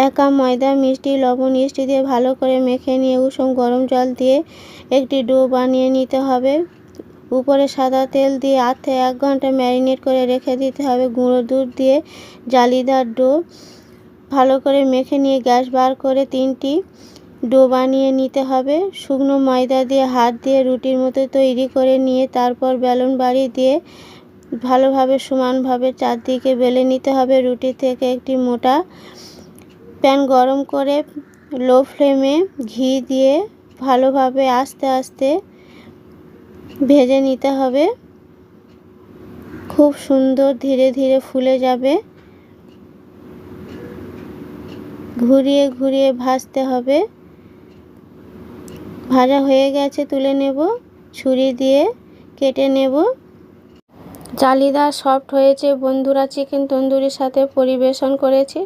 1 cup ময়দা, মিষ্টি, লবণ, ইস্ট দিয়ে ভালো করে মেখে নিয়ে উষ্ণ গরম জল দিয়ে একটি ডো বানিয়ে নিতে হবে। উপরে সাদা তেল দিয়ে 8 থেকে 1 ঘন্টা ম্যারিনেট করে রেখে দিতে হবে। গুঁড়ো দুধ দিয়ে জালিদার ডো ভালো করে মেখে নিয়ে গ্যাস বার করে 3টি ডো বানিয়ে নিতে হবে। শুকনো ময়দা দিয়ে হাত দিয়ে রুটির মতো তৈরি করে নিয়ে তারপর বেলুন বাড়ি দিয়ে ভালোভাবে সমানভাবে চারদিকে বেলে নিতে হবে। রুটি থেকে একটি মোটা প্যান গরম করে লো ফ্লেমে ঘি দিয়ে ভালোভাবে আস্তে আস্তে ভেজে নিতে হবে। খুব সুন্দর ধীরে ধীরে ফুলে যাবে। ঘুরিয়ে ঘুরিয়ে ভাজতে হবে। ভাজা হয়ে গেছে, তুলে নেব। ছুরি দিয়ে কেটে নেব। জালিদার সফট হয়েছে বন্ধুরা। চিকেন তন্দুরির সাথে পরিবেশন করেছি।